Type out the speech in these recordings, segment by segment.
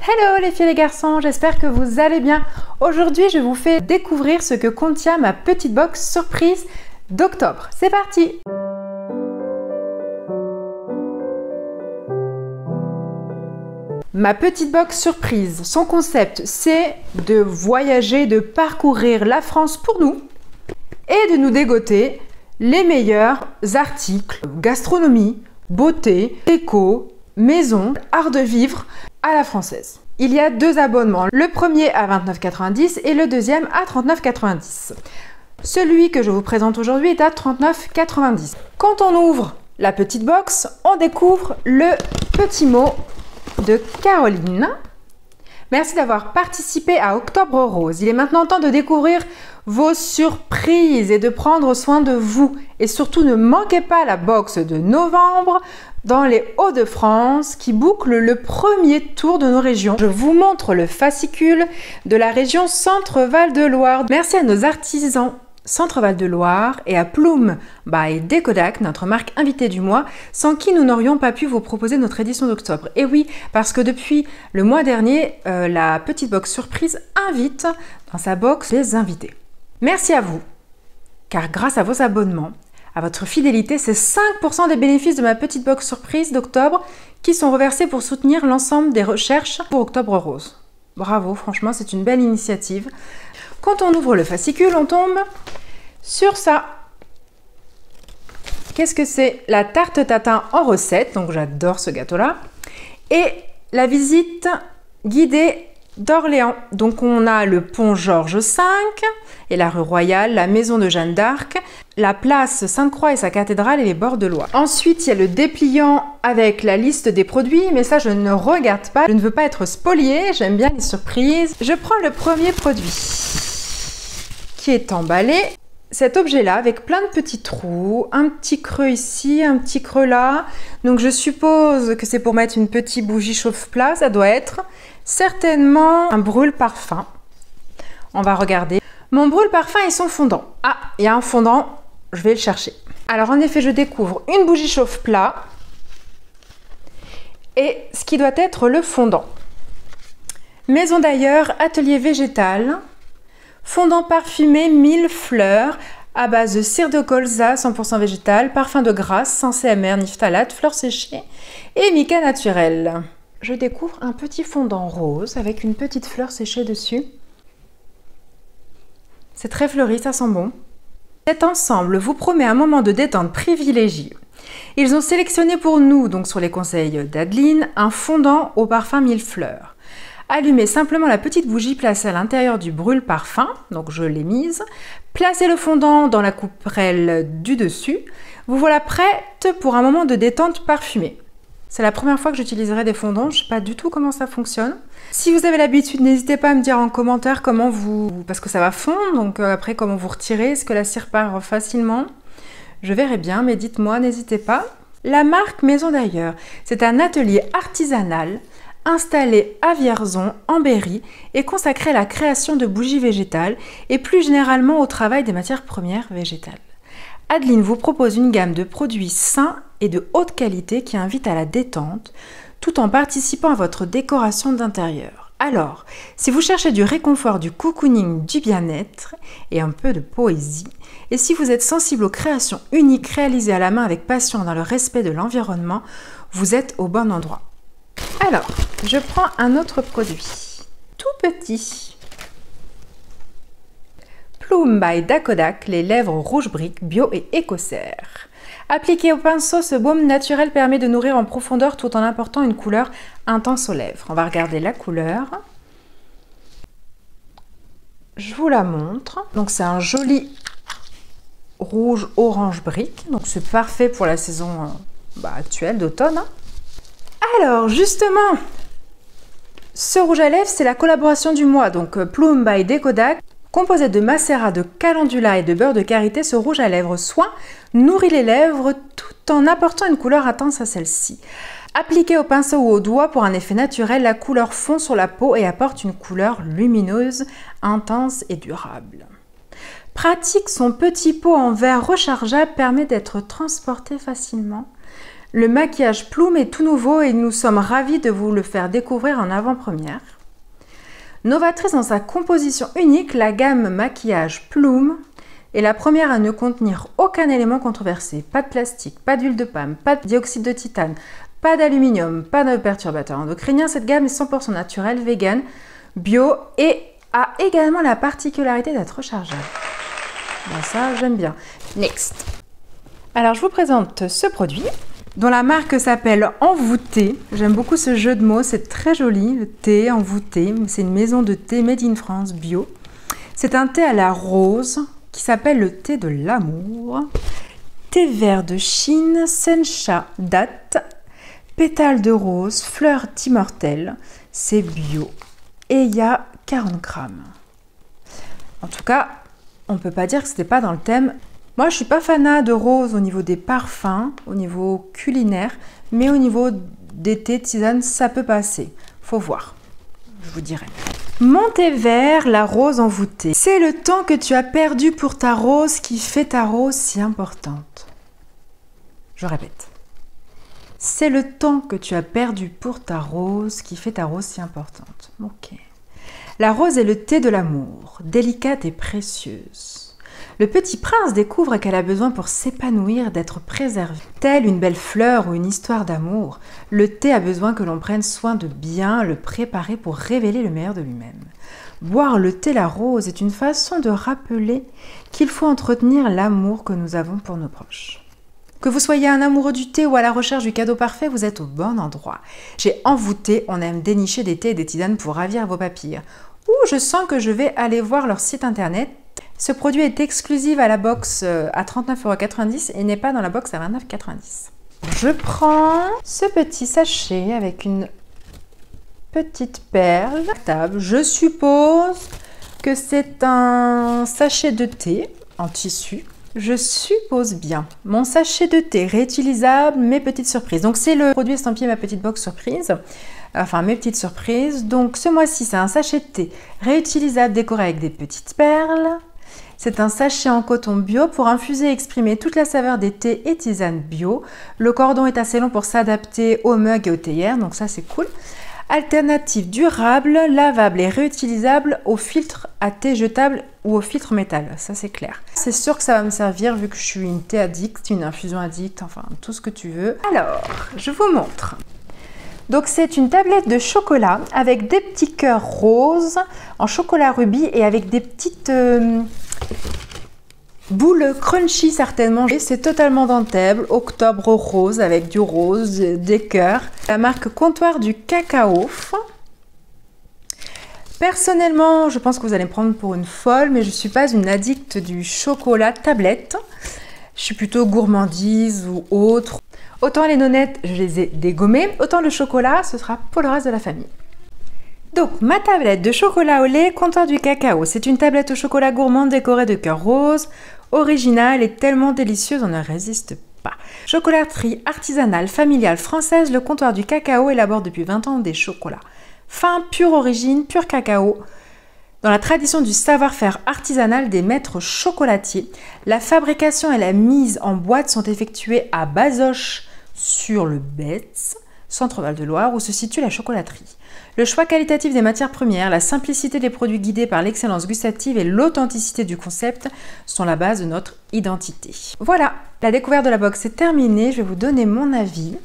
Hello les filles et les garçons, j'espère que vous allez bien. Aujourd'hui, je vous fais découvrir ce que contient ma petite box surprise d'octobre. C'est parti! Ma petite box surprise, son concept, c'est de voyager, de parcourir la France pour nous et de nous dégoter les meilleurs articles, gastronomie, beauté, déco, maison, art de vivre à la française. Il y a deux abonnements, le premier à 29,90 € et le deuxième à 39,90 €. Celui que je vous présente aujourd'hui est à 39,90 €. Quand on ouvre la petite box, on découvre le petit mot de Caroline. Merci d'avoir participé à Octobre Rose. Il est maintenant temps de découvrir vos surprises et de prendre soin de vous. Et surtout, ne manquez pas la box de novembre dans les Hauts-de-France qui boucle le premier tour de nos régions. Je vous montre le fascicule de la région Centre-Val de Loire. Merci à nos artisans Centre-Val de Loire et à Plume by Decodac, notre marque invitée du mois, sans qui nous n'aurions pas pu vous proposer notre édition d'octobre. Et oui, parce que depuis le mois dernier, la petite box surprise invite dans sa box les invités. Merci à vous, car grâce à vos abonnements, à votre fidélité, c'est 5% des bénéfices de ma petite box surprise d'octobre qui sont reversés pour soutenir l'ensemble des recherches pour Octobre Rose. Bravo, franchement, c'est une belle initiative. Quand on ouvre le fascicule, on tombe sur ça. Qu'est-ce que c'est? La tarte tatin en recette, donc j'adore ce gâteau-là. Et la visite guidée d'Orléans. Donc on a le pont Georges V et la rue Royale, la maison de Jeanne d'Arc, la place Sainte-Croix et sa cathédrale et les bords de Loire. Ensuite, il y a le dépliant avec la liste des produits, mais ça je ne regarde pas. Je ne veux pas être spoliée, j'aime bien les surprises. Je prends le premier produit qui est emballé. Cet objet-là avec plein de petits trous, un petit creux ici, un petit creux là. Donc je suppose que c'est pour mettre une petite bougie chauffe-plat, ça doit être certainement un brûle-parfum. On va regarder. Mon brûle-parfum et son fondant. Ah, il y a un fondant, je vais le chercher. Alors en effet, je découvre une bougie chauffe-plat et ce qui doit être le fondant. Maison d'ailleurs, atelier végétal, fondant parfumé 1000 fleurs à base de cire de colza 100% végétal, parfum de grasse, sans CMR ni phtalate, fleurs séchées et mica naturel. Je découvre un petit fondant rose avec une petite fleur séchée dessus. C'est très fleuri, ça sent bon. Cet ensemble vous promet un moment de détente privilégié. Ils ont sélectionné pour nous, donc sur les conseils d'Adeline, un fondant au parfum 1000 fleurs. Allumez simplement la petite bougie placée à l'intérieur du brûle-parfum, donc je l'ai mise. Placez le fondant dans la coupelle du dessus. Vous voilà prête pour un moment de détente parfumée. C'est la première fois que j'utiliserai des fondants, je ne sais pas du tout comment ça fonctionne. Si vous avez l'habitude, n'hésitez pas à me dire en commentaire comment vous... Parce que ça va fondre, donc après comment vous retirez, est-ce que la cire part facilement? Je verrai bien, mais dites-moi, n'hésitez pas. La marque Maison d'ailleurs, c'est un atelier artisanal installé à Vierzon, en Berry, et consacré à la création de bougies végétales et plus généralement au travail des matières premières végétales. Adeline vous propose une gamme de produits sains et de haute qualité qui invite à la détente, tout en participant à votre décoration d'intérieur. Alors, si vous cherchez du réconfort, du cocooning, du bien-être et un peu de poésie, et si vous êtes sensible aux créations uniques réalisées à la main avec passion dans le respect de l'environnement, vous êtes au bon endroit. Alors, je prends un autre produit, tout petit. Plume by Decodac, les lèvres rouge brique, bio et écossaire. Appliqué au pinceau, ce baume naturel permet de nourrir en profondeur tout en apportant une couleur intense aux lèvres. On va regarder la couleur. Je vous la montre. Donc c'est un joli rouge orange brique. Donc c'est parfait pour la saison actuelle d'automne. Alors justement, ce rouge à lèvres, c'est la collaboration du mois. Donc Plume by Decodac. Composé de macérat de calendula et de beurre de karité, ce rouge à lèvres soin nourrit les lèvres tout en apportant une couleur intense à celle-ci. Appliqué au pinceau ou au doigt pour un effet naturel, la couleur fond sur la peau et apporte une couleur lumineuse, intense et durable. Pratique, son petit pot en verre rechargeable permet d'être transporté facilement. Le maquillage Plume est tout nouveau et nous sommes ravis de vous le faire découvrir en avant-première. Novatrice dans sa composition unique, la gamme maquillage Plume est la première à ne contenir aucun élément controversé. Pas de plastique, pas d'huile de palme, pas de dioxyde de titane, pas d'aluminium, pas de perturbateur endocrinien. Cette gamme est 100% naturelle, vegan, bio et a également la particularité d'être rechargeable. Ben ça, j'aime bien. Next. Alors, je vous présente ce produit dont la marque s'appelle Envoûté. J'aime beaucoup ce jeu de mots, c'est très joli, le thé Envoûté. C'est une maison de thé made in France bio. C'est un thé à la rose qui s'appelle le thé de l'amour. Thé vert de Chine, sencha date, pétales de rose, fleurs d'immortel. C'est bio et il y a 40 grammes. En tout cas, on ne peut pas dire que ce n'était pas dans le thème. Moi, je suis pas fanat de rose au niveau des parfums, au niveau culinaire, mais au niveau des thés, tisanes, ça peut passer. Faut voir, je vous dirai. Mon thé vert, la rose envoûtée. C'est le temps que tu as perdu pour ta rose qui fait ta rose si importante. Je répète. C'est le temps que tu as perdu pour ta rose qui fait ta rose si importante. Ok. La rose est le thé de l'amour, délicate et précieuse. Le petit prince découvre qu'elle a besoin pour s'épanouir d'être préservée. Telle une belle fleur ou une histoire d'amour, le thé a besoin que l'on prenne soin de bien le préparer pour révéler le meilleur de lui-même. Boire le thé la rose est une façon de rappeler qu'il faut entretenir l'amour que nous avons pour nos proches. Que vous soyez un amoureux du thé ou à la recherche du cadeau parfait, vous êtes au bon endroit. Chez Envoûté, on aime dénicher des thés et des tisanes pour ravir vos papilles. Ouh, je sens que je vais aller voir leur site internet. Ce produit est exclusif à la box à 39,90 € et n'est pas dans la box à 29,90 €. Je prends ce petit sachet avec une petite perle. Je suppose que c'est un sachet de thé en tissu. Je suppose bien. Mon sachet de thé réutilisable, mes petites surprises. Donc c'est le produit estampillé ma petite box surprise. Enfin mes petites surprises. Donc ce mois-ci c'est un sachet de thé réutilisable décoré avec des petites perles. C'est un sachet en coton bio pour infuser et exprimer toute la saveur des thés et tisanes bio. Le cordon est assez long pour s'adapter aux mugs et aux théières, donc ça c'est cool. Alternative durable, lavable et réutilisable au filtre à thé jetable ou au filtre métal, ça c'est clair. C'est sûr que ça va me servir vu que je suis une thé addict, une infusion addict, enfin tout ce que tu veux. Alors, je vous montre. Donc c'est une tablette de chocolat avec des petits cœurs roses en chocolat rubis et avec des petites boules crunchy certainement. Et c'est totalement dentable, octobre rose avec du rose, des cœurs. La marque Comptoir du Cacao. Personnellement, je pense que vous allez me prendre pour une folle, mais je ne suis pas une addict du chocolat tablette. Je suis plutôt gourmandise ou autre. Autant les nonnettes, je les ai dégommées, autant le chocolat, ce sera pour le reste de la famille. Donc, ma tablette de chocolat au lait, Comptoir du Cacao. C'est une tablette au chocolat gourmand décorée de cœurs roses, originale et tellement délicieuse, on ne résiste pas. Chocolaterie artisanale, familiale, française, le Comptoir du Cacao élabore depuis 20 ans des chocolats. Fin, pure origine, pur cacao. Dans la tradition du savoir-faire artisanal des maîtres chocolatiers, la fabrication et la mise en boîte sont effectuées à Bazoches sur le Betz, Centre-Val de Loire, où se situe la chocolaterie. Le choix qualitatif des matières premières, la simplicité des produits guidés par l'excellence gustative et l'authenticité du concept sont la base de notre identité. Voilà, la découverte de la box est terminée, je vais vous donner mon avis.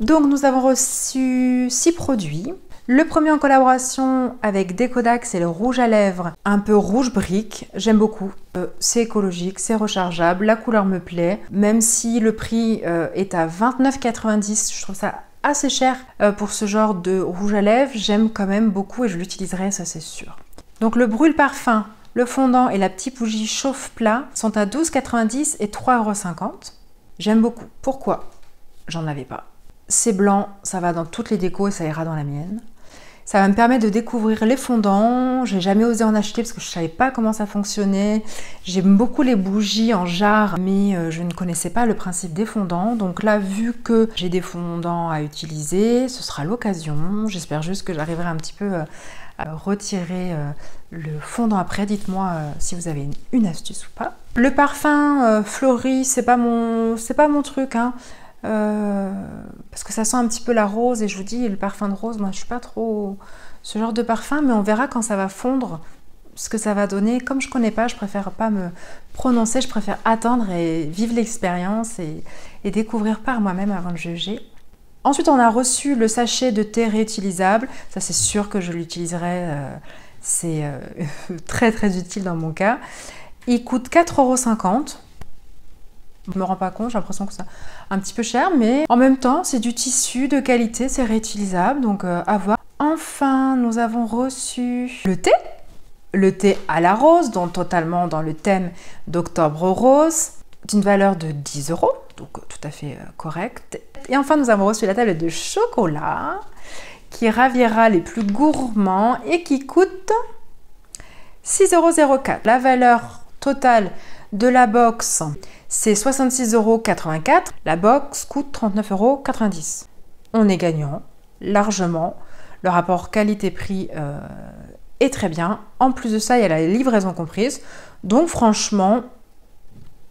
Donc nous avons reçu 6 produits. Le premier en collaboration avec Décodac, c'est le rouge à lèvres, un peu rouge brique. J'aime beaucoup. C'est écologique, c'est rechargeable, la couleur me plaît. Même si le prix est à 29,90 €, je trouve ça assez cher pour ce genre de rouge à lèvres. J'aime quand même beaucoup et je l'utiliserai, ça c'est sûr. Donc le brûle parfum, le fondant et la petite bougie chauffe-plat sont à 12,90 € et 3,50 €. J'aime beaucoup. Pourquoi? J'en avais pas. C'est blanc, ça va dans toutes les décos et ça ira dans la mienne. Ça va me permettre de découvrir les fondants. J'ai jamais osé en acheter parce que je savais pas comment ça fonctionnait. J'aime beaucoup les bougies en jarre, mais je ne connaissais pas le principe des fondants. Donc là, vu que j'ai des fondants à utiliser, ce sera l'occasion. J'espère juste que j'arriverai un petit peu à retirer le fondant après. Dites-moi si vous avez une astuce ou pas. Le parfum fleuri, c'est pas mon truc, hein. parce que ça sent un petit peu la rose et je vous dis, le parfum de rose, moi je suis pas trop ce genre de parfum, mais on verra quand ça va fondre ce que ça va donner. Comme je connais pas, je préfère pas me prononcer, je préfère attendre et vivre l'expérience et découvrir par moi-même avant de juger. Ensuite, on a reçu le sachet de thé réutilisable. Ça, c'est sûr que je l'utiliserai. C'est très très utile dans mon cas. Il coûte 4,50 €. Je me rends pas compte, j'ai l'impression que c'est un petit peu cher, mais en même temps, c'est du tissu de qualité, c'est réutilisable, donc à voir. Enfin, nous avons reçu le thé à la rose, donc totalement dans le thème d'Octobre Rose, d'une valeur de 10 €, donc tout à fait correct. Et enfin, nous avons reçu la tablette de chocolat, qui ravira les plus gourmands et qui coûte 6,04 €. La valeur totale de la box, c'est 66,84 €. La box coûte 39,90 €. On est gagnant, largement. Le rapport qualité-prix est très bien. En plus de ça, il y a la livraison comprise. Donc franchement,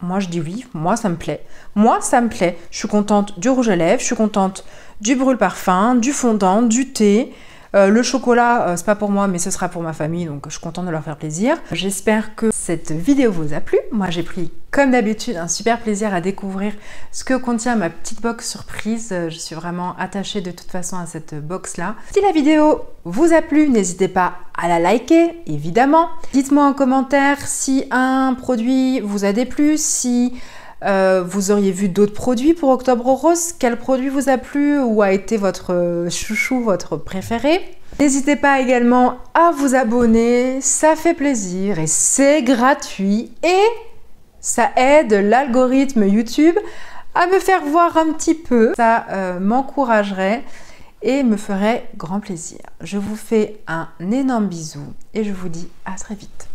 moi je dis oui, moi ça me plaît. Moi ça me plaît. Je suis contente du rouge à lèvres, je suis contente du brûle-parfum, du fondant, du thé. Le chocolat, c'est pas pour moi, mais ce sera pour ma famille, donc je suis contente de leur faire plaisir. J'espère que cette vidéo vous a plu. Moi, j'ai pris, comme d'habitude, un super plaisir à découvrir ce que contient ma petite box surprise. Je suis vraiment attachée de toute façon à cette box-là. Si la vidéo vous a plu, n'hésitez pas à la liker, évidemment. Dites-moi en commentaire si un produit vous a déplu, si vous auriez vu d'autres produits pour Octobre Rose, quel produit vous a plu ou a été votre chouchou, votre préféré. N'hésitez pas également à vous abonner, ça fait plaisir et c'est gratuit et ça aide l'algorithme YouTube à me faire voir un petit peu. Ça m'encouragerait et me ferait grand plaisir. Je vous fais un énorme bisou et je vous dis à très vite.